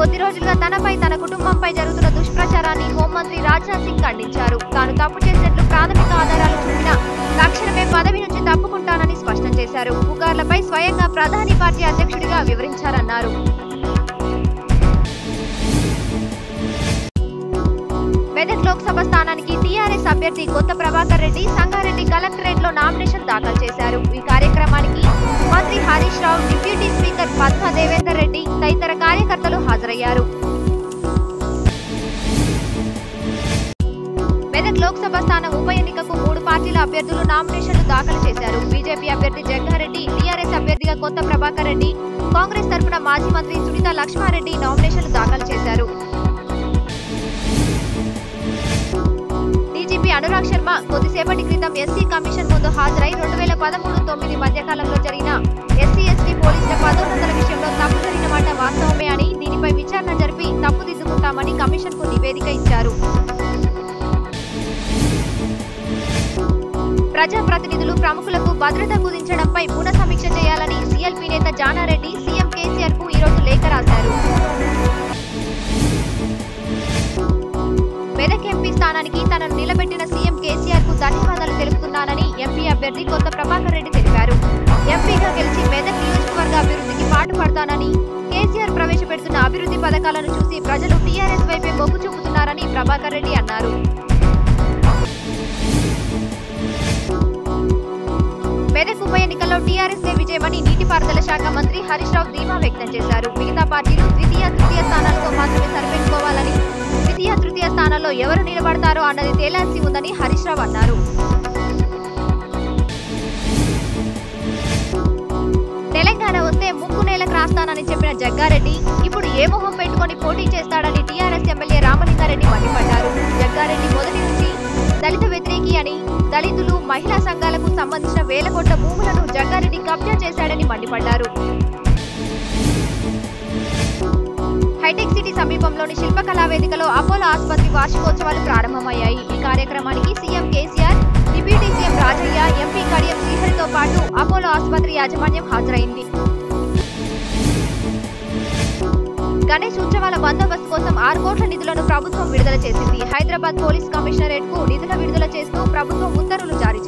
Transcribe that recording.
కొద్ది రోజులుగా తనపై తన కుటుంబంపై జరుగుతున్న దుష్ప్రచారాన్ని హోంమంత్రి రాజ్నాథ్ సింగ్ ఖండించారు. తాను తప్పు చేసినట్లు ప్రాథమిక ఆధారాలు చూపినా తక్షణమే పదవి నుంచి తప్పుకుంటానని స్పష్టం చేశారు. పుకార్లపై స్వయంగా ప్రధాని పార్టీ అధ్యక్షుడిగా వివరించారన్నారు. మెదక్ లోక్సభ స్థానానికి టీఆర్ఎస్ అభ్యర్థి కొత్త ప్రభాకర్ రెడ్డి సంగారెడ్డి కలెక్టరేట్ లో నామినేషన్ దాఖలు చేశారు. ఈ కార్యక్రమానికి మంత్రి హరీష్ రావు, డిప్యూటీ స్పీకర్ పద్మా దేవేందర్ రెడ్డి తదితర కార్యకర్తలు హాజరయ్యారు. మెదక్ లోక్సభ స్థానం ఉప ఎన్నికకు 3 పార్టీల అభ్యర్థులు నామినేషన్లు దాఖలు చేశారు. బీజేపీ అభ్యర్థి జగ్గారెడ్డి, టీఆర్ఎస్ అభ్యర్థిగా కొత్త ప్రభాకర్ రెడ్డి, కాంగ్రెస్ తరఫున మాజీ మంత్రి సునీతా లక్ష్మారెడ్డి నామినేషన్లు దాఖలు చేశారు. డీజీపీ అనురాగ్ శర్మ కొద్దిసేపటి క్రితం ఎస్సీ కమిషన్ ముందు హాజరై 2013-9 మధ్యకాలంలో జరిగిన ఎస్సీ/ఎస్టీ పోలీసుల పదోన్నతుల విషయంలో తప్పు జరిగిన మాట వాస్తవమే అని, దీనిపై విచారణ జరిపి తప్పుదిద్దుకుంటామని కమిషన్ కు నివేదిక ఇచ్చారు. ప్రజాప్రతినిధులు, ప్రముఖులకు భద్రత కుదించడంపై పునఃసమీక్ష చేయాలని సీఎల్పీ నేత జానారెడ్డి సీఎం కేసీఆర్ కు ఈరోజు లేఖ రాశారు. మెదక్ ఎంపీ స్థానానికి తనను నిలబెట్టిన సీఎం కేసీఆర్ కు ధన్యవాదాలు తెలుపుతున్నానని ఎంపీ అభ్యర్థి కొత్త ప్రభాకర్ రెడ్డి తెలిపారు. ఎంపీగా గెలిచి మెదక్ నియోజకవర్గ అభివృద్ధికి పాటుపడతానని, కేసీఆర్ ప్రవేశపెడుతున్న అభివృద్ధి పథకాలను చూసి ప్రజలు టీఆర్ఎస్ వైపే మొగ్గు చూపుతున్నారని ప్రభాకర్ రెడ్డి అన్నారు. మెదక్ ఉప ఎన్నికల్లో టీఆర్ఎస్ విజయమని నీటిపారుదల శాఖ మంత్రి హరీష్ రావు ధీమా వ్యక్తం చేశారు. మిగతా పార్టీలు ద్వితీయ, తృతీయ స్థానాలతో మాత్రమే సరిపెట్టుకోవాలని, ద్వితీయ, తృతీయ స్థానాల్లో ఎవరు నిలబడతారో అన్నది తేలాల్సి ఉందని హరీష్ రావు అన్నారు. తెలంగాణ వస్తే ముక్కు నేలకు రాస్తానని చెప్పిన జగ్గారెడ్డి ఇప్పుడు ఏ మొహం పెట్టుకుని పోటీ చేస్తాడని టీఆర్ఎస్ ఎమ్మెల్యే రామలింగారెడ్డి మండిపడ్డారు. జగ్గారెడ్డి మొదటి నుంచి దళిత వ్యతిరేకి అని, దళితులు, మహిళా సంఘాలకు సంబంధించిన వేల కోట్ల భూములను జగ్గారెడ్డి కబ్జా చేశాడని మండిపడ్డారు. హైటెక్ సిటీ సమీపంలోని శిల్పకళా వేదికలో అపోలో ఆసుపత్రి వార్షికోత్సవాలు ప్రారంభమయ్యాయి. ఈ కార్యక్రమానికి CM KCR, deputy CM Rajaiah, MP Kadiyam శ్రీహరితో పాటు అపోలో ఆసుపత్రి యాజమాన్యం హాజరైంది. గణేష్ ఉత్సవాల బందోబస్తు కోసం 6 కోట్ల నిధులను ప్రభుత్వం విడుదల చేసింది. హైదరాబాద్ పోలీస్ కమిషనరేట్ కు నిధుల విడుదల చేస్తూ ప్రభుత్వం ఉత్తర్వులు జారీ